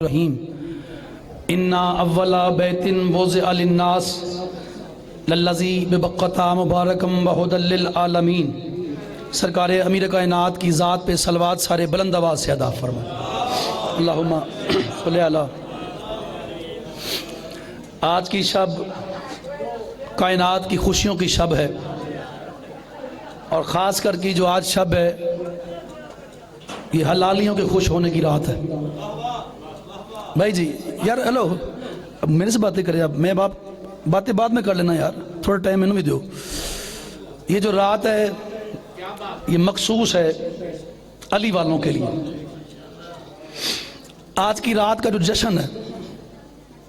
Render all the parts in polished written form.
رحیم انا اولا بیتن وضع للناس للذی ببقتا مبارکم وہدی للعالمین۔ سرکار امیر کائنات کی ذات پہ صلوات سارے بلند آواز سے ادا فرما۔ اللہم صلی علی۔ آج کی شب کائنات کی خوشیوں کی شب ہے، اور خاص کر کی جو آج شب ہے یہ حلالیوں کے خوش ہونے کی رات ہے۔ بھائی جی یار ہلو، اب میرے سے باتیں کریں، اب میں باتیں بعد میں کر لینا یار، تھوڑا ٹائم انہوں بھی دو۔ یہ جو رات ہے یہ مخصوص ہے علی والوں کے لیے۔ آج کی رات کا جو جشن ہے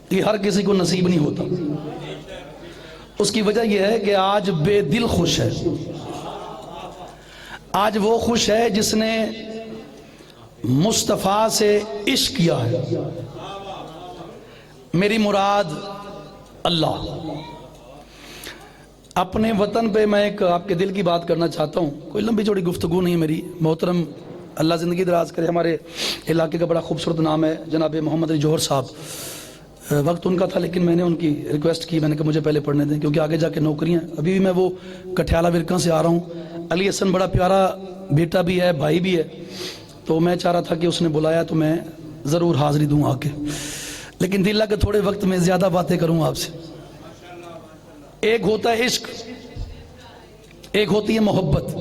یہ ہر کسی کو نصیب نہیں ہوتا۔ اس کی وجہ یہ ہے کہ آج بے دل خوش ہے۔ آج وہ خوش ہے جس نے مصطفیٰ سے عشق کیا ہے۔ میری مراد اللہ۔ اپنے وطن پہ میں ایک آپ کے دل کی بات کرنا چاہتا ہوں، کوئی لمبی چوڑی گفتگو نہیں میری۔ محترم اللہ زندگی دراز کرے، ہمارے علاقے کا بڑا خوبصورت نام ہے جناب محمد علی جوہر صاحب۔ وقت ان کا تھا لیکن میں نے ان کی ریکویسٹ کی، میں نے کہا مجھے پہلے پڑھنے دیں کیونکہ آگے جا کے نوکریاں۔ ابھی بھی میں وہ کٹھیالہ ورکاں سے آ رہا ہوں۔ علی حسن بڑا پیارا بیٹا بھی ہے، بھائی بھی ہے، تو میں چاہ رہا تھا کہ اس نے بلایا تو میں ضرور حاضری دوں آ کے، لیکن دل لگا کہ تھوڑے وقت میں زیادہ باتیں کروں آپ سے۔ ایک ہوتا ہے عشق، ایک ہوتی ہے محبت۔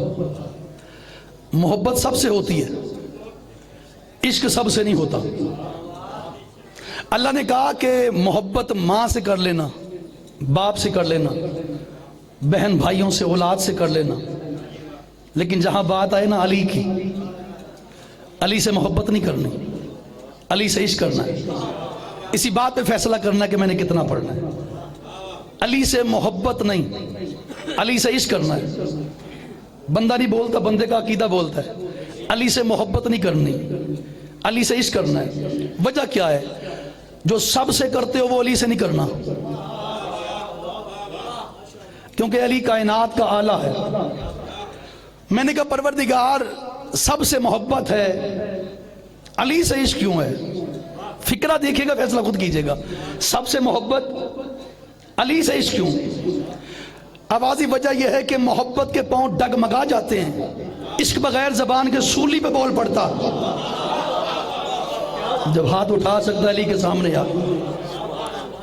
محبت سب سے ہوتی ہے، عشق سب سے نہیں ہوتا۔ اللہ نے کہا کہ محبت ماں سے کر لینا، باپ سے کر لینا، بہن بھائیوں سے، اولاد سے کر لینا، لیکن جہاں بات آئے نا علی کی، علی سے محبت نہیں کرنی، علی سے عشق کرنا ہے۔ اسی بات پہ فیصلہ کرنا ہے کہ میں نے کتنا پڑھنا ہے۔ علی سے محبت نہیں، علی سے عشق کرنا ہے۔ بندہ نہیں بولتا، بندے کا عقیدہ بولتا ہے۔ علی سے محبت نہیں کرنی، علی سے عشق کرنا ہے۔ وجہ کیا ہے؟ جو سب سے کرتے ہو وہ علی سے نہیں کرنا، کیونکہ علی کائنات کا آلہ ہے۔ میں نے کہا پروردگار سب سے محبت ہے، علی سے عشق کیوں ہے؟ فکرہ دیکھے گا، فیصلہ خود کیجئے گا۔ سب سے محبت، علی سے عشق کیوں؟ آوازی وجہ یہ ہے کہ محبت کے پاؤں ڈگمگا جاتے ہیں، عشق بغیر زبان کے سولی پہ بول پڑتا۔ جب ہاتھ اٹھا سکتا علی کے سامنے یار،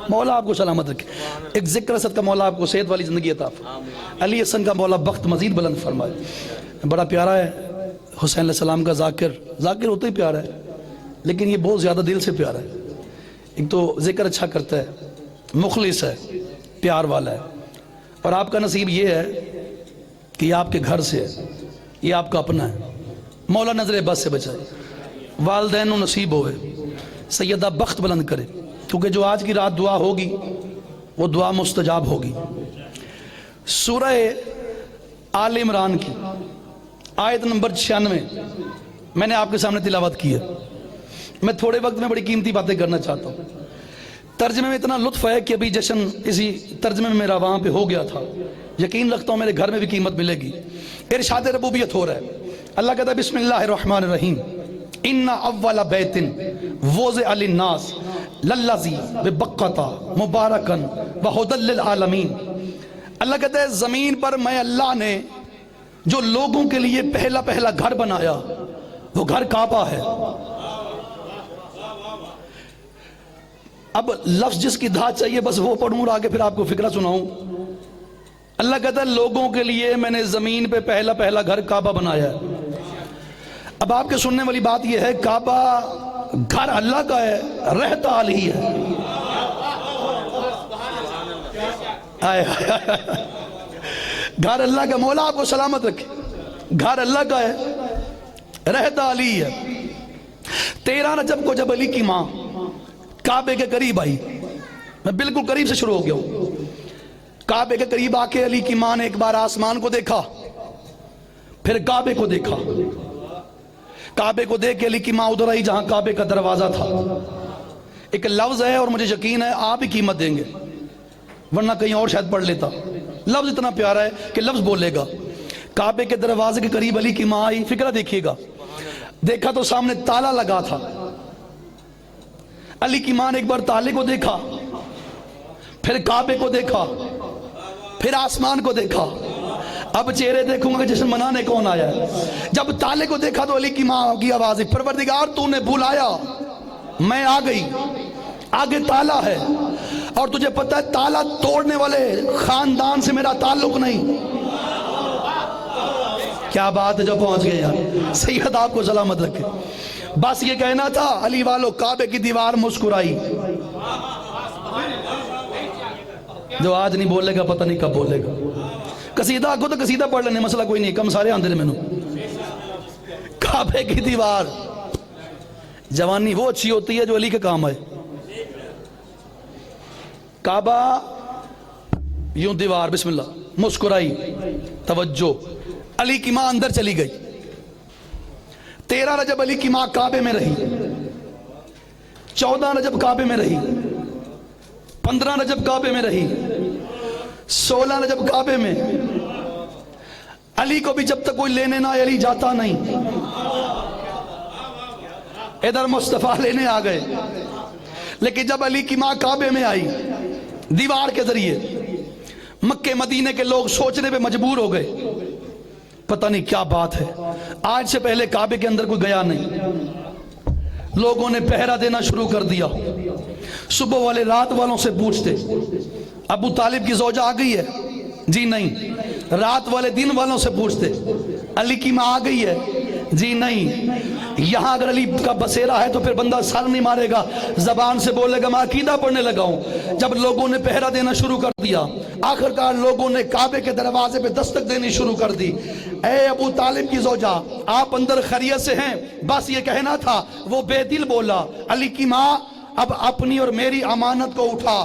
مولا آپ کو سلامت رکھے۔ ایک ذکر اسد کا مولا آپ کو صحت والی زندگی عطا فرمائے۔ علی حسن کا مولا بخت مزید بلند فرمائے۔ بڑا پیارا ہے حسین علیہ السلام کا ذاکر، ذاکر ہوتا ہی پیارا ہے، لیکن یہ بہت زیادہ دل سے پیارا ہے۔ ایک تو ذکر اچھا کرتا ہے، مخلص ہے، پیار والا ہے، اور آپ کا نصیب یہ ہے کہ یہ آپ کے گھر سے ہے، یہ آپ کا اپنا ہے۔ مولا نظر بس سے بچائے، والدین نصیب ہوئے، سیدہ بخت بلند کرے، کیونکہ جو آج کی رات دعا ہوگی وہ دعا مستجاب ہوگی۔ سورہ آل عمران کی آیت نمبر 96 میں نے آپ کے سامنے تلاوت کی ہے۔ میں تھوڑے وقت میں بڑی قیمتی باتیں کرنا چاہتا ہوں۔ ترجمے میں اتنا لطف ہے کہ ابھی جشن اسی ترجمے میں میرا وہاں پہ ہو گیا تھا، یقین رکھتا ہوں میرے گھر میں بھی قیمت ملے گی۔ ارشاد ربوبیت ہو رہا ہے۔ اللہ کہتا ہے بسم اللہ الرحمن الرحیم ان اول بیت وضع للناس للذی ببقۃ مبارکا وہدی للعالمین۔ اللہ کہتا ہے زمین پر میں اللہ نے جو لوگوں کے لیے پہلا گھر بنایا وہ گھر کعبہ ہے۔ اب لفظ جس کی دھات چاہیے بس وہ پڑھوں اور آگے پھر آپ کو فکرہ سناؤں۔ اللہ کہتا ہے لوگوں کے لیے میں نے زمین پہ پہلا گھر کعبہ بنایا ہے۔ اب آپ کے سننے والی بات یہ ہے کعبہ گھر اللہ کا ہے، رہتا علی ہے۔ گھر اللہ کا، مولا آپ کو سلامت رکھے، گھر اللہ کا ہے، رہتا علی ہے۔ 13 رجب کو جب علی کی ماں کعبے کے قریب آئی، میں بالکل قریب سے شروع ہو گیا ہوں، کعبے کے قریب آ کے علی کی ماں نے ایک بار آسمان کو دیکھا، پھر کعبے کو دیکھا۔ کعبے کو دیکھ کے علی کی ماں ادھر آئی جہاں کعبے کا دروازہ تھا۔ ایک لفظ ہے اور مجھے یقین ہے آپ ہی قیمت دیں گے، ورنہ کہیں اور شاید پڑھ لیتا۔ لفظ اتنا پیارا ہے کہ لفظ بولے گا۔ کعبے کے دروازے کے قریب علی کی ماں آئی، فکرہ دیکھیے گا، دیکھا تو سامنے تالا لگا تھا، علی کی ماں نے ایک بار تالے کو دیکھا، پھر کعبے کو دیکھا، پھر آسمان کو دیکھا، اب چہرے دیکھوں گا کہ جشن منانے کون آیا ہے۔ جب تالے کو دیکھا تو علی کی ماں کی آواز، پروردگار تو نے بلایا، میں آ گئی، آگے تالا ہے، اور تجھے پتہ ہے تالا توڑنے والے خاندان سے میرا تعلق نہیں۔ کیا بات ہے جو پہنچ گئے یار، سید آپ کو سلامت رکھے۔ بس یہ کہنا تھا، علی والو کعبے کی دیوار مسکرائی۔ جو آج نہیں بولے گا پتہ نہیں کب بولے گا۔ قصیدہ کو تو قصیدہ پڑھ لینے، مسئلہ کوئی نہیں، کم سارے آندے نے میں نے۔ کعبے کی دیوار، جوانی وہ اچھی ہوتی ہے جو علی کے کام آئے۔ کعبہ یوں دیوار، بسم اللہ، مسکرائی، توجہ، علی کی ماں اندر چلی گئی۔ 13 رجب علی کی ماں کعبے میں رہی، 14 رجب کعبے میں رہی، 15 رجب کعبے میں رہی، 16 رجب کعبے میں۔ علی کو بھی جب تک کوئی لینے نہ آئے علی جاتا نہیں۔ ادھر مصطفیٰ لینے آ گئے، لیکن جب علی کی ماں کعبے میں آئی دیوار کے ذریعے، مکے مدینے کے لوگ سوچنے پہ مجبور ہو گئے، پتہ نہیں کیا بات ہے، آج سے پہلے کعبے کے اندر کوئی گیا نہیں۔ لوگوں نے پہرا دینا شروع کر دیا، صبح والے رات والوں سے پوچھتے، ابو طالب کی زوجہ آ گئی ہے؟ جی نہیں۔ رات والے دن والوں سے پوچھتے، علی کی ماں آ گئی ہے؟ جی نہیں۔ یہاں اگر علی کا بسیرا ہے تو پھر بندہ سر نہیں مارے گا، زبان سے بولے گا میں عقیدہ پڑھنے لگا ہوں۔ جب لوگوں نے پہرا دینا شروع کر دیا، آخرکار لوگوں نے کعبے کے دروازے پہ دستک دینی شروع کر دی۔ اے ابو طالب کی زوجہ، آپ اندر خیریت سے ہیں؟ بس یہ کہنا تھا۔ وہ بے دل بولا، علی کی ماں اب اپنی اور میری امانت کو اٹھا۔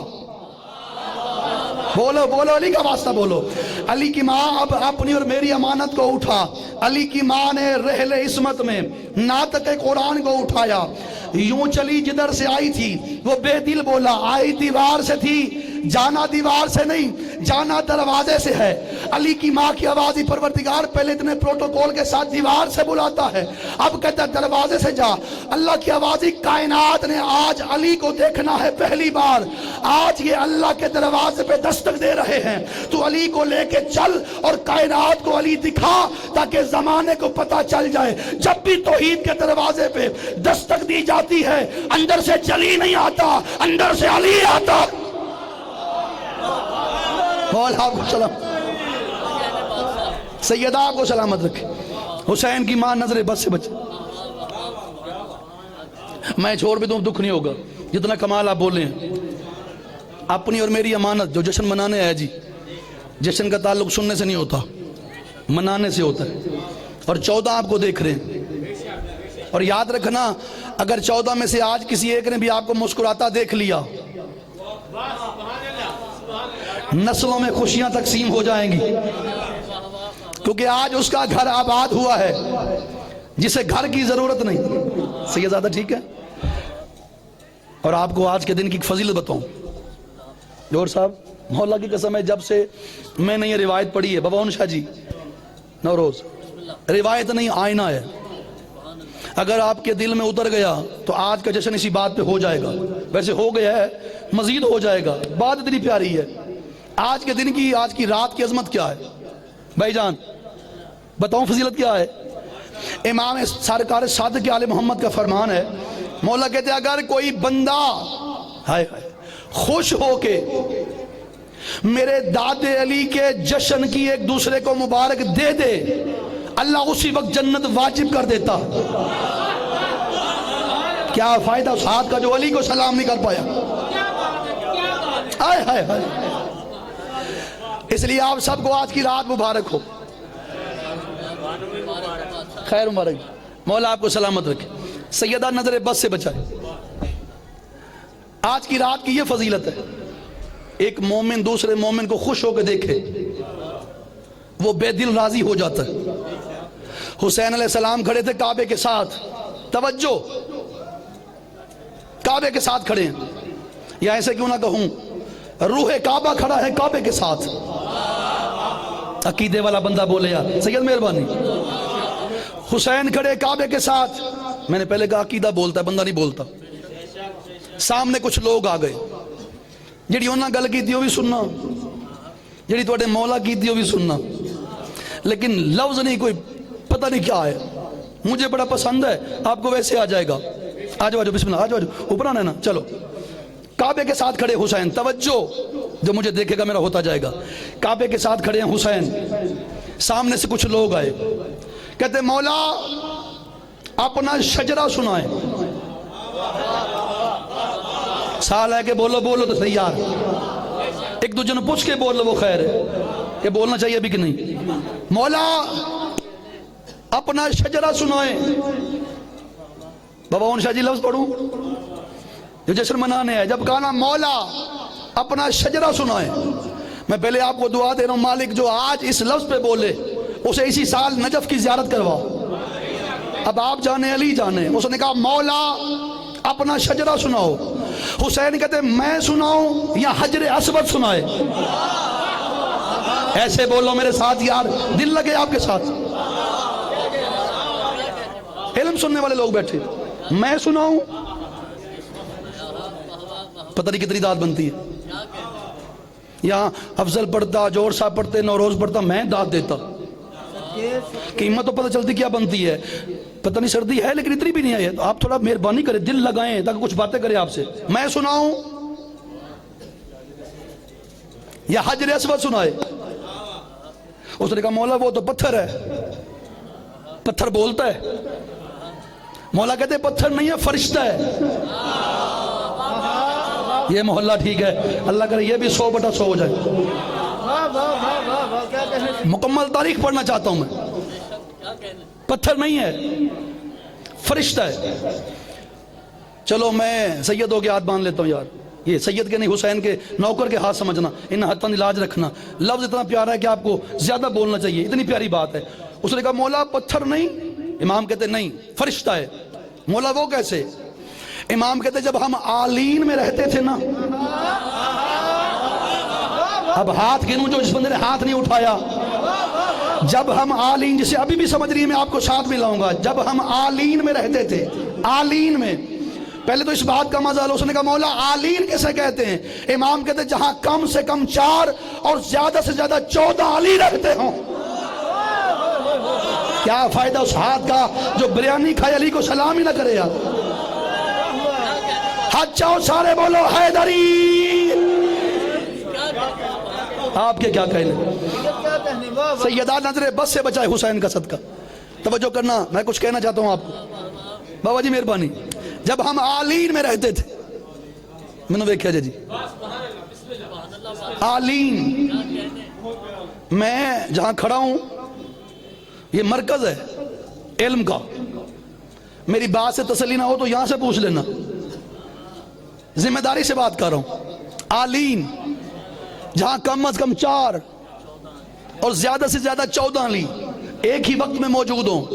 بولو بولو، علی کا واسطہ بولو۔ علی کی ماں اب اپنی اور میری امانت کو اٹھا۔ علی کی ماں نے رحل عصمت میں ناطق قرآن کو اٹھایا، یوں چلی جدھر سے آئی تھی۔ وہ بے دل بولا، آئی دیوار سے تھی، جانا دیوار سے نہیں، جانا دروازے سے ہے۔ علی کی ماں کی آواز ہی، پروردگار پہلے اتنے پروٹوکول کے ساتھ دیوار سے بلاتا ہے، اب کہتا ہے دروازے سے جا۔ اللہ کی آواز ہی، کائنات نے آج علی کو دیکھنا ہے پہلی بار، آج یہ اللہ کے دروازے پہ دستک دے رہے ہیں، تو علی کو لے کے چل اور کائنات کو علی دکھا تاکہ زمانے کو پتہ چل جائے۔ جب بھی توحید کے دروازے پہ دستک دی جاتی ہے، اندر سے جلی نہیں آتا، اندر سے علی آتا۔ آپ کو سلام، سیدہ آپ کو سلامت رکھے۔ حسین کی ماں نظر بس سے بچے۔ میں چھوڑ بھی دوں دکھ نہیں ہوگا، جتنا کمال آپ بولے ہیں۔ اپنی اور میری امانت، جو جشن منانے آیا جی، جشن کا تعلق سننے سے نہیں ہوتا، منانے سے ہوتا ہے۔ اور 14 آپ کو دیکھ رہے ہیں، اور یاد رکھنا اگر 14 میں سے آج کسی ایک نے بھی آپ کو مسکراتا دیکھ لیا، نسلوں میں خوشیاں تقسیم ہو جائیں گی، کیونکہ آج اس کا گھر آباد ہوا ہے جسے گھر کی ضرورت نہیں۔ سید زیادہ ٹھیک ہے؟ اور آپ کو آج کے دن کی فضیلت بتاؤں، جوہر صاحب مولا کی قسم ہے، جب سے میں نے یہ روایت پڑھی ہے، بابا شاہ جی نوروز، روایت نہیں آئینہ ہے، اگر آپ کے دل میں اتر گیا تو آج کا جشن اسی بات پہ ہو جائے گا۔ ویسے ہو گیا ہے، مزید ہو جائے گا، بات اتنی پیاری ہے۔ آج کے دن کی، آج کی رات کی عظمت کیا ہے بھائی جان؟ بتاؤں فضیلت کیا ہے؟ امام سرکار صادق آل محمد کا فرمان ہے، مولا کہتے ہیں اگر کوئی بندہ خوش ہو کے میرے داد علی کے جشن کی ایک دوسرے کو مبارک دے دے، اللہ اسی وقت جنت واجب کر دیتا۔ کیا فائدہ اس ہاتھ کا جو علی کو سلام نہیں کر پایا؟ ہائے ہائے ہائے۔ اس لیے آپ سب کو آج کی رات مبارک ہو، خیر مبارک، مولا آپ کو سلامت رکھے، سیدہ نظر بس سے بچائے۔ آج کی رات کی یہ فضیلت ہے، ایک مومن دوسرے مومن کو خوش ہو کے دیکھے، وہ بے دل راضی ہو جاتا ہے۔ حسین علیہ السلام کھڑے تھے کعبے کے ساتھ، توجہ، کعبے کے ساتھ کھڑے ہیں، یا ایسے کیوں نہ کہوں روح کعبہ کھڑا ہے کعبے کے ساتھ۔ عقیدے والا بندہ بولے یار سید مہربانی۔ حسین کھڑے کعبے کے ساتھ، میں نے پہلے کہا عقیدہ بولتا ہے بندہ نہیں بولتا۔ سامنے کچھ لوگ آ گئے جڑی انہاں گل کیتی وہ بھی سننا, جڑی تواڈے مولا کیتی وہ بھی سننا, لیکن لفظ نہیں, کوئی پتہ نہیں کیا ہے. مجھے بڑا پسند ہے, آپ کو ویسے آ جائے گا. آجو آجو بسم اللہ, آجو آجو, اوپر آنا ہے نا, چلو. کعبے کے ساتھ کھڑے حسین, توجہ, جو مجھے دیکھے گا میرا ہوتا جائے گا. کعبے کے ساتھ کھڑے ہیں حسین, سامنے سے کچھ لوگ آئے, کہتے مولا اپنا شجرہ سنائیں. سال ہے کہ بولو بولو تو صحیح یار, ایک دوسرے نے پوچھ کے بول لو وہ خیر ہے, یہ بولنا چاہیے بھی کہ نہیں. مولا اپنا شجرہ سنائیں. بابا شاہ جی لفظ پڑھوں جو جشن منانے ہیں, جب کہا نا مولا اپنا شجرہ سنائیں, میں پہلے آپ کو دعا دے رہا ہوں, مالک جو آج اس لفظ پہ بولے اسے اسی سال نجف کی زیارت کروا. اب آپ جانے علی جانے, اس نے کہا مولا اپنا شجرہ سناؤ. حسین کہتے میں سناؤں یا حجر اسود سنائے؟ ایسے بولو میرے ساتھ یار, دل لگے آپ کے ساتھ. علم سننے والے لوگ بیٹھے, میں سناؤں, پتہ نہیں کتنی داد بنتی ہے. یہاں افضل پڑھتا, جوہر صاحب پڑھتے, نوروز پڑھتا, میں داد دیتا. قیمت تو پتہ چلتی کیا بنتی ہے. پتہ نہیں سردی ہے لیکن اتنی بھی نہیں ہے, تو آپ تھوڑا مہربانی کریں, دل لگائیں تاکہ کچھ باتیں کریں آپ سے. میں سناؤں یا حجر اسود سنائے؟ اس نے کہا مولا وہ تو پتھر ہے, پتھر بولتا ہے. مولا کہتے پتھر نہیں ہے, فرشتہ ہے. یہ محلہ ٹھیک ہے, اللہ کرے یہ بھی 100/100 ہو جائے. مکمل تاریخ پڑھنا چاہتا ہوں میں. پتھر نہیں ہے, فرشتہ ہے. چلو میں سیدوں کے ہاتھ باندھ لیتا ہوں یار, یہ سید کے نہیں حسین کے نوکر کے ہاتھ سمجھنا, ان ہاتھوں لاج رکھنا. لفظ اتنا پیارا ہے کہ آپ کو زیادہ بولنا چاہیے, اتنی پیاری بات ہے. اس نے کہا مولا پتھر نہیں. امام کہتے نہیں فرشتہ ہے. مولا وہ کیسے؟ امام کہتے جب ہم آلین میں رہتے تھے نا, اب ہاتھ گنوں جو جس بندے نے ہاتھ نہیں اٹھایا, جب ہم آلین, جسے ابھی بھی سمجھ رہی ہے میں آپ کو ساتھ بھی لاؤں گا, جب ہم آلین میں رہتے تھے, آلین میں, پہلے تو اس بات کا مزہ لو. اس نے کہا مولا آلین کیسے کہتے ہیں؟ امام کہتے جہاں کم سے کم 4 اور زیادہ سے زیادہ 14 علی رہتے ہوں. کیا فائدہ اس ہاتھ کا جو بریانی کھائے علی کو سلام ہی نہ کرے یار. ہاتھ چاہو سارے بولو حیدری. آپ کے کیا کہنے؟ سیدہ نظر بس سے بچائے حسین کا صدقہ. توجہ کرنا, میں کچھ کہنا چاہتا ہوں آپ کو. بابا جی مہربانی. جب ہم آلین میں رہتے تھے, میں نے دیکھا جی آلین, میں جہاں کھڑا ہوں یہ مرکز ہے علم کا. میری بات سے تسلی نہ ہو تو یہاں سے پوچھ لینا, ذمہ داری سے بات کر رہا ہوں. آلین جہاں کم از کم 4 اور زیادہ سے زیادہ 14 علی ایک ہی وقت میں موجود ہوں.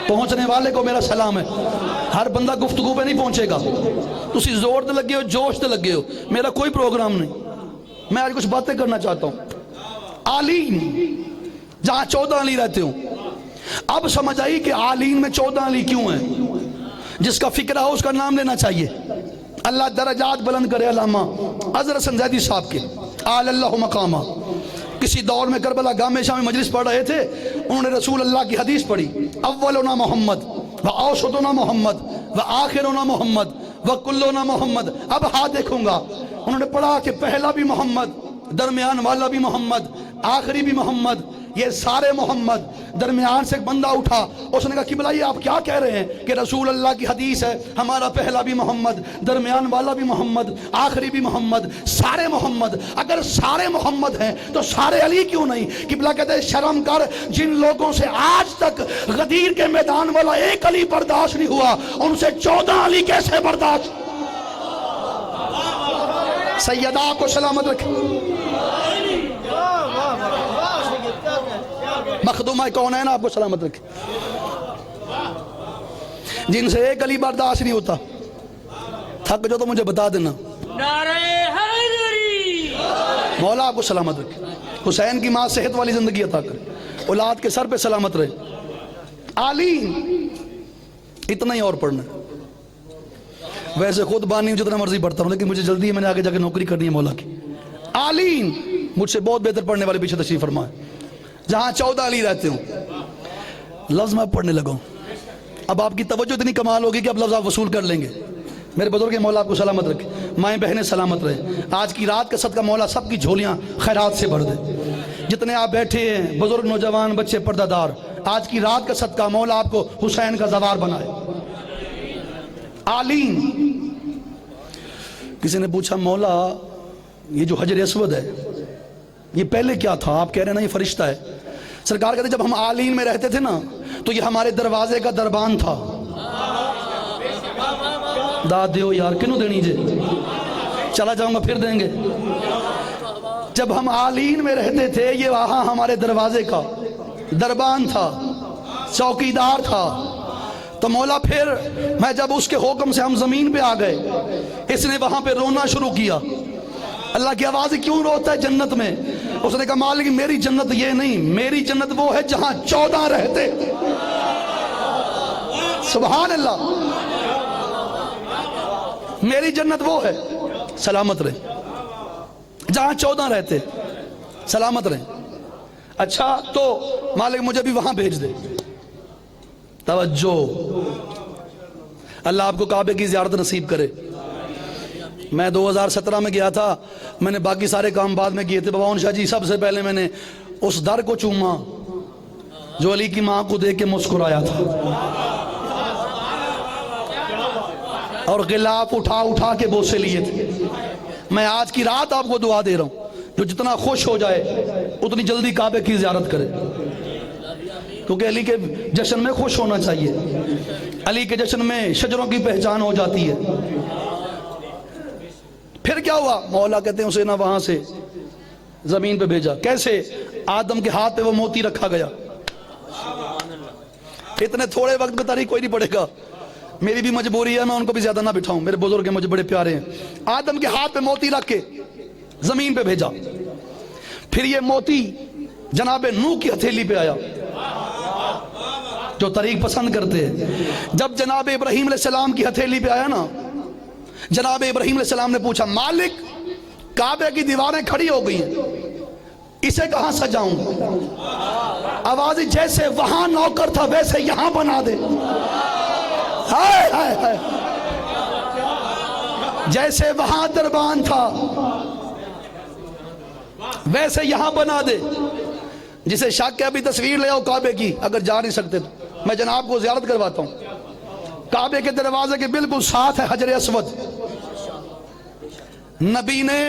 پہنچنے والے کو میرا سلام ہے. ہر بندہ گفتگو پہ نہیں پہنچے گا. تسی زور دے لگے ہو, جوش دے لگے ہو, میرا کوئی پروگرام نہیں. میں آج کچھ باتیں کرنا چاہتا ہوں. آلین جہاں 14 علی رہتے ہوں. اب سمجھ آئی کہ آلین میں 14 علی کیوں ہیں. جس کا فکرہ ہو اس کا نام لینا چاہیے. اللہ درجات بلند کرے علامہ اظہر حسن زیدی صاحب کے آل اللہ مقامہ. کسی دور میں کربلا گام شاہ میں مجلس پڑھ رہے تھے, انہوں نے رسول اللہ کی حدیث پڑھی, اولنا محمد و اوسطنا محمد و آخرنا محمد و کلنا محمد. اب ہاں دیکھوں گا, انہوں نے پڑھا کہ پہلا بھی محمد, درمیان والا بھی محمد, آخری بھی محمد, یہ سارے محمد. درمیان سے ایک بندہ اٹھا, اس نے کہا قبلہ یہ آپ کیا کہہ رہے ہیں کہ رسول اللہ کی حدیث ہے ہمارا پہلا بھی محمد, درمیان والا بھی محمد, آخری بھی محمد, سارے محمد. اگر سارے محمد ہیں تو سارے علی کیوں نہیں؟ قبلہ کہتے ہیں شرم کر, جن لوگوں سے آج تک غدیر کے میدان والا ایک علی برداشت نہیں ہوا, ان سے 14 علی کیسے برداشت؟ سیدہ کو سلامت رکھیں. مخدومہ کون ہے نا, آپ کو سلامت رکھیں. جن سے ایک علی برداشت نہیں ہوتا, تھک جو تو مجھے بتا دینا. نعرہ حیدری. مولا آپ کو سلامت رکھیں. حسین کی ماں صحت والی زندگی عطا کرے, اولاد کے سر پہ سلامت رہے. آلین اتنا ہی اور پڑھنا. ویسے خود بانی ہوں جتنا مرضی پڑھتا ہوں لیکن مجھے جلدی ہے, میں نے آگے جا کے نوکری کرنی ہے مولا کی. عالین مجھ سے بہت بہتر پڑھنے والے پیچھے تشریف فرمائے, جہاں 14 علی رہتے ہوں. لفظ میں پڑھنے لگا ہوں. اب آپ کی توجہ اتنی کمال ہوگی کہ اب لفظ آپ وصول کر لیں گے. میرے بزرگ مولا آپ کو سلامت رکھے, مائیں بہنیں سلامت رہے. آج کی رات کا صدقہ مولا سب کی جھولیاں خیرات سے بھر دے. جتنے آپ بیٹھے ہیں بزرگ, نوجوان, بچے, پردہ دار, آج کی رات کا صدقہ مولا آپ کو حسین کا زوار بنائے. عالین. کسی نے پوچھا مولا یہ جو حجر اسود ہے یہ پہلے کیا تھا؟ آپ کہہ رہے ہیں نا یہ فرشتہ ہے. سرکار کہتے ہیں جب ہم عالین میں رہتے تھے نا تو یہ ہمارے دروازے کا دربان تھا. داد دیو یار, کنوں دینی جے, چلا جاؤں گا پھر دیں گے. جب ہم عالین میں رہتے تھے یہ وہاں ہمارے دروازے کا دربان تھا, چوکیدار تھا. تو مولا پھر میں جب اس کے حکم سے ہم زمین پہ آ گئے, اس نے وہاں پہ رونا شروع کیا. اللہ کی آواز کیوں روتا ہے جنت میں؟ اس نے کہا مالک میری جنت یہ نہیں, میری جنت وہ ہے جہاں 14 رہتے. سبحان اللہ, میری جنت وہ ہے. سلامت رہے جہاں 14 رہتے, سلامت رہے. اچھا تو مالک مجھے بھی وہاں بھیج دے. توجہ, اللہ آپ کو کعبے کی زیارت نصیب کرے. میں 2017 میں گیا تھا, میں نے باقی سارے کام بعد میں کیے تھے. بابا شاہ جی سب سے پہلے میں نے اس در کو چوما جو علی کی ماں کو دیکھ کے مسکرایا تھا, اور غلاف اٹھا اٹھا کے بوسے لیے تھے. میں آج کی رات آپ کو دعا دے رہا ہوں جو جتنا خوش ہو جائے اتنی جلدی کعبے کی زیارت کرے, کیونکہ علی کے جشن میں خوش ہونا چاہیے. علی کے جشن میں شجروں کی پہچان ہو جاتی ہے. پھر کیا ہوا؟ مولا کہتے ہیں اسے نہ وہاں سے زمین پہ بھیجا. کیسے؟ آدم کے ہاتھ پہ وہ موتی رکھا گیا. اتنے تھوڑے وقت میں تاریخ کوئی نہیں پڑے گا, میری بھی مجبوری ہے, میں ان کو بھی زیادہ نہ بٹھاؤں, میرے بزرگ ہیں مجھے بڑے پیارے ہیں. آدم کے ہاتھ پہ موتی رکھ کے زمین پہ بھیجا. پھر یہ موتی جناب نوح کی ہتھیلی پہ آیا, جو طریق پسند کرتے ہیں. جب جناب ابراہیم علیہ السلام کی ہتھیلی پہ آیا نا, جناب ابراہیم علیہ السلام نے پوچھا مالک کعبے کی دیواریں کھڑی ہو گئی ہیں, اسے کہاں سجاؤں؟ آواز جیسے وہاں نوکر تھا ویسے یہاں بنا دے. ہائے ہائے ہائے, جیسے وہاں دربان تھا ویسے یہاں بنا دے. جسے شک ہے ابھی تصویر لے آؤ کعبے کی, اگر جا نہیں سکتے تو میں جناب کو زیارت کرواتا ہوں. کعبے کے دروازے کے بالکل ساتھ ہے حجر اسود. نبی نے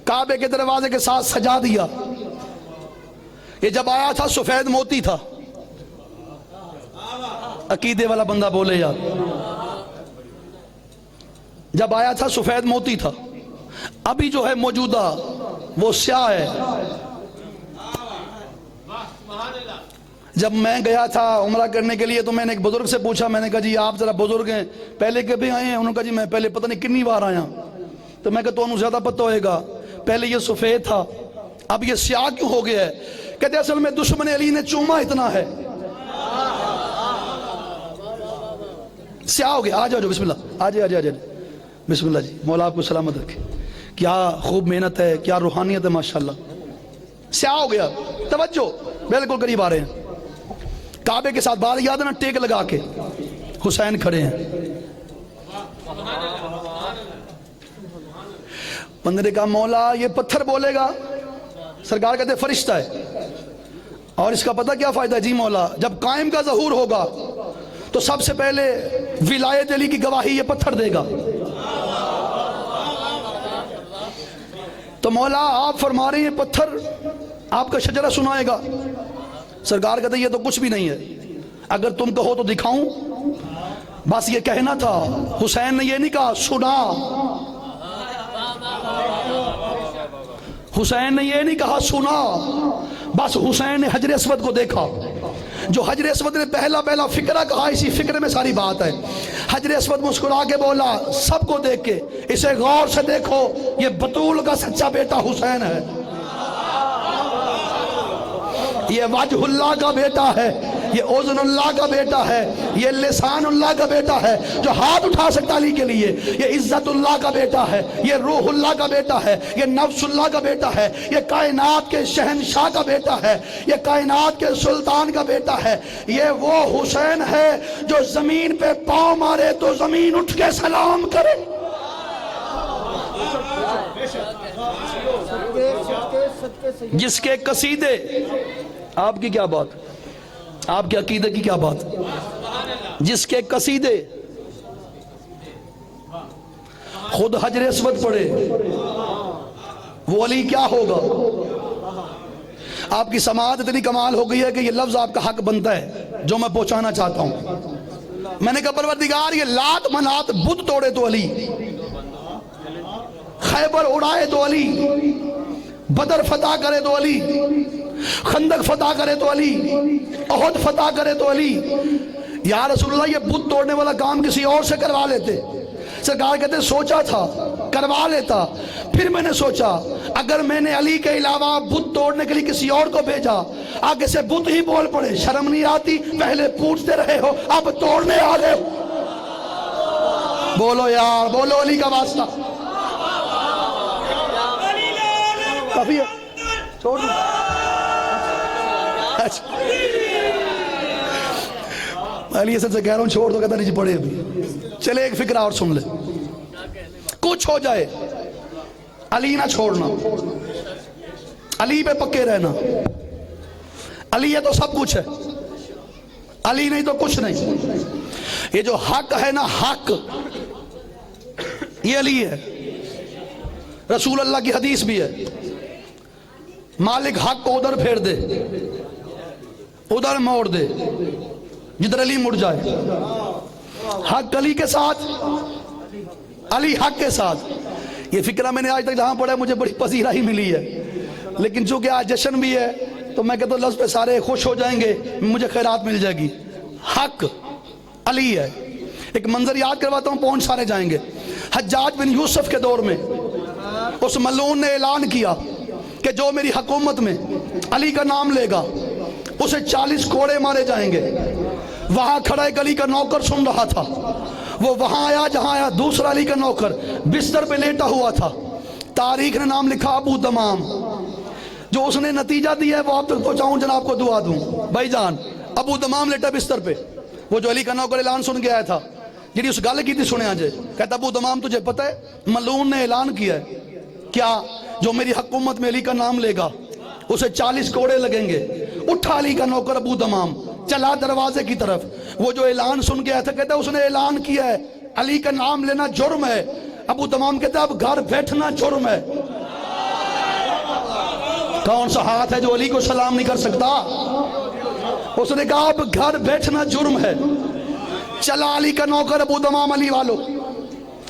کعبے کے دروازے کے ساتھ سجا دیا. یہ جب آیا تھا سفید موتی تھا. عقیدے والا بندہ بولے یار, جب آیا تھا سفید موتی تھا. ابھی جو ہے موجودہ وہ سیاہ ہے. جب میں گیا تھا عمرہ کرنے کے لیے تو میں نے ایک بزرگ سے پوچھا, میں نے کہا جی آپ ذرا بزرگ ہیں, پہلے کبھی آئے ہیں؟ انہوں نے کہا جی میں پہلے پتہ نہیں کتنی بار آیا. تو میں کہا تو انہوں زیادہ پتہ ہوئے گا, پہلے یہ سفید تھا اب یہ سیاہ کیوں ہو گیا ہے؟ کہتے اصل میں دشمن علی نے چوما اتنا ہے, سیاہ ہو گیا. آ جاؤ بسم اللہ, آ جائے بسم اللہ جی. مولا آپ کو سلامت رکھے. کیا خوب محنت ہے, کیا روحانیت ہے ماشاءاللہ. سیاہ ہو گیا. توجہ, بالکل قریب آ رہے ہیں. کعبے کے ساتھ بات یاد ہے نا, ٹیک لگا کے حسین کھڑے ہیں. بندے نے کہا مولا یہ پتھر بولے گا؟ سرکار کہتے فرشتہ ہے. اور اس کا پتہ کیا فائدہ ہے؟ جی مولا جب قائم کا ظہور ہوگا تو سب سے پہلے ولایت علی کی گواہی یہ پتھر دے گا. تو مولا آپ فرما رہے ہیں پتھر آپ کا شجرہ سنائے گا. سرکار کہتے یہ تو کچھ بھی نہیں ہے, اگر تم کہو تو دکھاؤں. بس یہ کہنا تھا. حسین نے یہ نہیں کہا سنا, حسین نے یہ نہیں کہا سنا, بس حسین نے حجر اسود کو دیکھا. جو حجر اسود نے پہلا فکرہ کہا, اسی فکرے میں ساری بات ہے. حجر اسود مسکرا کے بولا سب کو دیکھ کے, اسے غور سے دیکھو یہ بطول کا سچا بیٹا حسین ہے, یہ وجہ اللہ کا بیٹا ہے, یہ اوزن اللہ کا بیٹا ہے، یہ لسان اللہ کا بیٹا ہے جو ہاتھ اٹھا سکتا علی کے لیے، یہ عزت اللہ کا بیٹا ہے، یہ روح اللہ کا بیٹا ہے، یہ نفس اللہ کا بیٹا ہے، یہ کائنات کے شہنشاہ کا بیٹا ہے، یہ کائنات کے سلطان کا بیٹا ہے، یہ وہ حسین ہے جو زمین پہ پاؤں مارے تو زمین اٹھ کے سلام کرے۔ جس کے قصیدے، آپ کی کیا بات، آپ کے عقیدے کی کیا بات، جس کے قصیدے خود حجر اسود پڑھے وہ علی کیا ہوگا؟ آپ کی سماعت اتنی کمال ہو گئی ہے کہ یہ لفظ آپ کا حق بنتا ہے جو میں پہنچانا چاہتا ہوں۔ میں نے کہا پروردگار یہ لات منات بت توڑے تو علی، خیبر اڑائے تو علی، بدر فتح کرے تو علی، خندق فتح کرے تو علی، احد فتح کرے تو علی۔ یا رسول اللہ یہ بت توڑنے والا کام کسی اور سے کروا لیتے۔ سرکار کہتے سوچا تھا کروا لیتا، پھر میں نے سوچا اگر میں نے علی کے علاوہ بت توڑنے کے لیے کسی اور کو بھیجا، آگے سے بت ہی بول پڑے، شرم نہیں آتی؟ پہلے پوچھتے رہے ہو، اب توڑنے آ گئے ہو۔ بولو یار، بولو علی کا واسطہ۔ کافی ہے، چھوڑ دو۔ علی حسن سے کہہ رہا ہوں چھوڑ دو، کہتا نہیں جی پڑھے ابھی۔ چلے ایک فکرہ اور سن لے، کچھ ہو جائے علی نہ چھوڑنا، علی پہ پکے رہنا۔ علی ہے تو سب کچھ ہے، علی نہیں تو کچھ نہیں۔ یہ جو حق ہے نا، حق یہ علی ہے۔ رسول اللہ کی حدیث بھی ہے، مالک حق کو ادھر پھیر دے، ادھر موڑ دے جدھر علی مڑ جائے۔ حق علی کے ساتھ، علی حق کے ساتھ۔ یہ فکرہ میں نے آج تک جہاں پڑھا مجھے بڑی پذیرائی ملی ہے، لیکن چونکہ آج جشن بھی ہے تو میں کہتا ہوں لفظ پہ سارے خوش ہو جائیں گے، مجھے خیرات مل جائے گی۔ حق علی ہے۔ ایک منظر یاد کرواتا ہوں، پہنچ سارے جائیں گے۔ حجاج بن یوسف کے دور میں اس ملعون نے اعلان کیا کہ جو میری حکومت میں علی کا نام لے گا اسے 40 کوڑے مارے جائیں گے۔ وہاں کھڑا ایک علی کا نوکر سن رہا تھا، وہ وہاں آیا جہاں آیا دوسرا علی کا نوکر بستر پہ لیٹا ہوا تھا۔ تاریخ نے نام لکھا ابو دمام۔ جو اس نے نتیجہ دیا ہے وہ آپ تک پہنچاؤں، جناب کو دعا دوں۔ بھائی جان، ابو دمام لیٹا بستر پہ، وہ جو علی کا نوکر اعلان سن کے آیا تھا، جی اس گل کی تھی سنے آجے، کہتا ابو دمام تجھے پتہ ہے ملعون نے اعلان کیا ہے کیا جو میری حکومت میں علی کا نام لے گا اسے 40 کوڑے لگیں گے۔ اٹھا علی کا نوکر ابو دمام، چلا دروازے کی طرف۔ وہ جو اعلان سن کے آیا تھا، کہتا اس نے اعلان کیا ہے علی کا نام لینا جرم ہے۔ ابو دمام کہتا اب گھر بیٹھنا جرم ہے۔ کون سا ہاتھ ہے جو علی کو سلام نہیں کر سکتا؟ اس نے کہا اب گھر بیٹھنا جرم ہے۔ چلا علی کا نوکر ابو دمام علی والو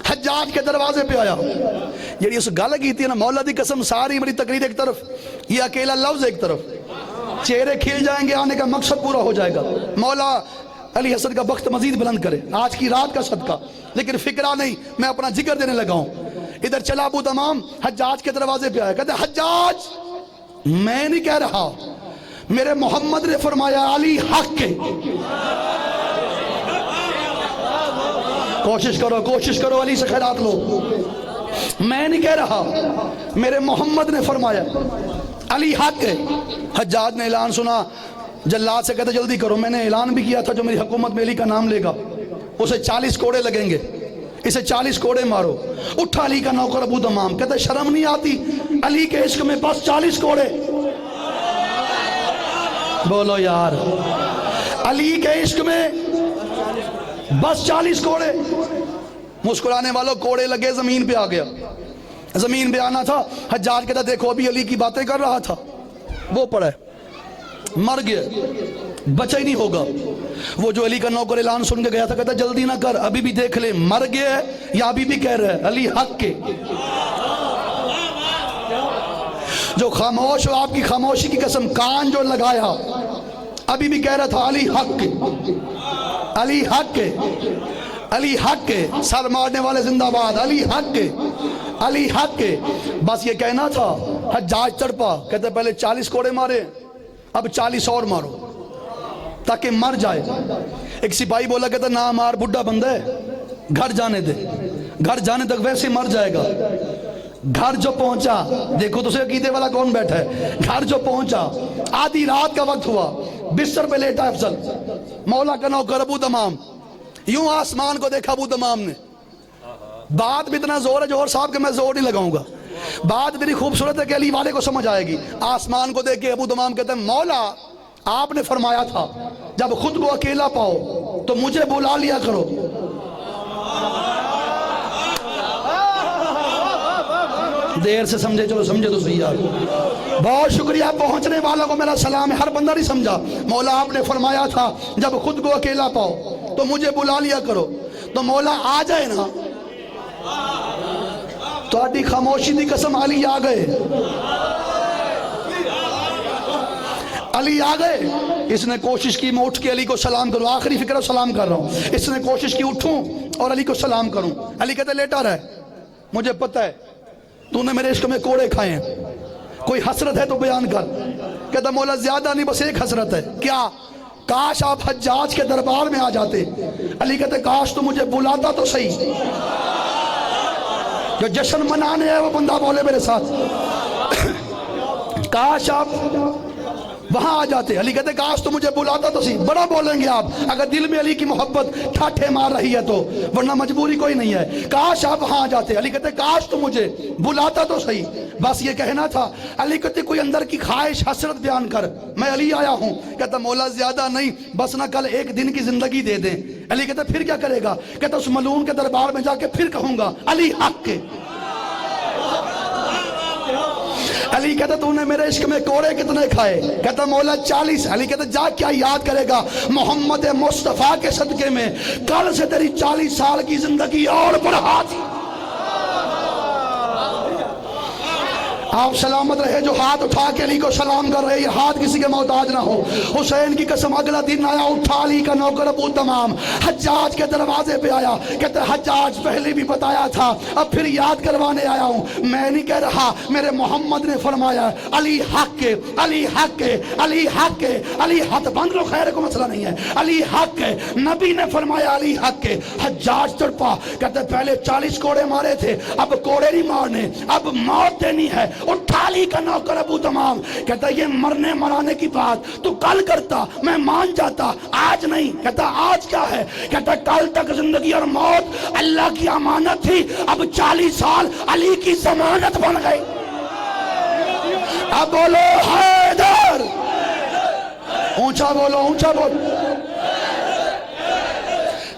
حجاج کے دروازے پہ آیا۔ یہ اس گالہ کی تھی نا، مولا دی قسم ساری میری تقریر ایک طرف، یہ اکیلا لفظ ایک طرف، چہرے کھل جائیں گے، آنے کا مقصد پورا ہو جائے گا۔ مولا علی حسن کا بخت مزید بلند کرے آج کی رات کا صدقہ۔ لیکن فکرہ نہیں، میں اپنا ذکر دینے لگا ہوں۔ ادھر چلا ابو دمام حجاج کے دروازے پہ آیا، کہتے حجاج میں نہیں کہہ رہا، میرے محمد نے فرمایا علی حق کے۔ کوشش کرو علی سے خیرات لو۔ میں نہیں کہہ رہا، میرے محمد نے فرمایا علی حق ہے۔ حجاج نے اعلان سنا، جلاد سے کہتے جلدی کرو، میں نے اعلان بھی کیا تھا جو میری حکومت میں علی کا نام لے گا اسے 40 کوڑے لگیں گے، اسے 40 کوڑے مارو۔ اٹھا علی کا نوکر ابو دمام، کہتے شرم نہیں آتی علی کے عشق میں بس 40 کوڑے؟ بولو یار، علی کے عشق میں بس 40 کوڑے؟ مسکرانے والوں کوڑے لگے، زمین پہ آ گیا۔ زمین پہ آنا تھا، حجاج کہتا دیکھو ابھی علی کی باتیں کر رہا تھا، وہ پڑا ہے مر گیا، بچا ہی نہیں ہوگا۔ وہ جو علی کا نوکر اعلان سن کے گیا تھا، کہتا جلدی نہ کر، ابھی بھی دیکھ لے مر گیا ہے یا ابھی بھی کہہ رہا ہے علی حق کے۔ جو خاموش ہو، آپ کی خاموشی کی قسم، کان جو لگایا ابھی بھی کہہ رہا تھا علی حق کے، علی حق کے، علی حق کے۔ سر مارنے والے زندہ باد، علی حق کے، علی حق کے۔ بس یہ کہنا تھا۔ حجاج تڑپا، کہتے پہلے 40 کوڑے مارے، اب 40 اور مارو۔ تاکہ مر جائے. ایک سپاہی بولا کہتا نہ مار، بڈھا بندہ ہے، گھر جانے دے، گھر جانے تک ویسے مر جائے گا. گھر جو پہنچا، دیکھو تو عقیدے والا کون بیٹھا ہے، گھر جو پہنچا آدھی رات کا وقت ہوا، بستر پہ لیٹا افضل، مولا کا نوکر ابو دمام، یوں آسمان کو دیکھا ابو دمام نے. بات بھی اتنا زور ہے جوہر صاحب کہ میں زور نہیں لگاؤں گا، بات اتنی خوبصورت ہے کہ علی والے کو سمجھ آئے گی. آسمان کو دیکھ کے ابو دمام کہتے ہیں مولا آپ نے فرمایا تھا جب خود کو اکیلا پاؤ تو مجھے بلا لیا کرو. دیر سے سمجھے، چلو سمجھے تو صحیح یار. بہت شکریہ، پہنچنے والوں کو میرا سلام ہے، ہر بندہ نہیں سمجھا. مولا آپ نے فرمایا تھا جب خود کو اکیلا پاؤ تو مجھے بلا لیا کرو. تو مولا آ جائے نا، تو آدھی خاموشی دی قسم علی آ گئے، علی آ گئے. اس نے کوشش کی میں اٹھ کے علی کو سلام کروں، آخری فکر سلام کر رہا ہوں. اس نے کوشش کی اٹھوں اور علی کو سلام کروں. علی کہتے لیٹا رہے، مجھے پتہ ہے تو نے میرے عشق میں کوڑے کھائے ہیں، کوئی حسرت ہے تو بیان کر. کہتا مولا زیادہ نہیں، بس ایک حسرت ہے. کیا؟ کاش آپ حجاج کے دربار میں آ جاتے. علی کہتے کاش تو مجھے بلاتا تو صحیح. جو جشن منانے ہے وہ بندہ بولے میرے ساتھ، کاش آپ وہاں آ جاتے. علی کہتے کاش تو مجھے بلاتا تو صحیح. بڑا بولیں گے آپ اگر دل میں علی کی محبت ٹھاٹھے مار رہی ہے تو، ورنہ مجبوری کوئی نہیں ہے. کاش آپ وہاں آ جاتے. علی کہتے کاش تو مجھے بلاتا تو صحیح، بس یہ کہنا تھا. علی کہتے کوئی اندر کی خواہش حسرت بیان کر، میں علی آیا ہوں. کہتا مولا زیادہ نہیں، بس نہ کل ایک دن کی زندگی دے دیں. علی کہتا پھر کیا کرے گا؟ کہتا اس ملعون کے دربار میں جا کے پھر کہوں گا علی حق کے. علی کہتا تو نے میرے عشق میں کوڑے کتنے کھائے؟ کہتا مولا 40. علی کہتا جا کیا یاد کرے گا محمد مصطفیٰ کے صدقے میں کل سے تیری 40 سال کی زندگی اور بڑھا دی. آپ سلامت رہے. جو ہاتھ اٹھا کے علی کو سلام کر رہے، یہ ہاتھ کسی کے محتاج نہ ہو. حسین کی قسم اگلا دن آیا، اٹھا علی کا نوکر ابو تمام، حجاج کے دروازے پہ آیا. کہتے حجاج پہلے بھی بتایا تھا، اب پھر یاد کروانے آیا ہوں. میں نہیں کہہ رہا، میرے محمد نے فرمایا علی حق کے، علی حق کے، علی حق کے. علی ہاتھ بند لو، خیر کو مسئلہ نہیں ہے. علی حق کے، نبی نے فرمایا علی حق کے. حجاج تڑپا. کہتے پہلے 40 کوڑے مارے تھے، اب کوڑے نہیں مارنے، اب موت دینی ہے. اٹھا علی کا نوکر ابو تمام. کہتا یہ مرنے مرانے کی بات تو کل کرتا، میں مان جاتا، آج نہیں. کہتا آج کیا ہے؟ کہتا کل تک زندگی اور موت اللہ کی امانت تھی، اب 40 سال علی کی ضمانت بن گئی. اب بولو حیدر، اونچا بولو، اونچا بولو.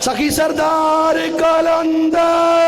سخی سردار کلندر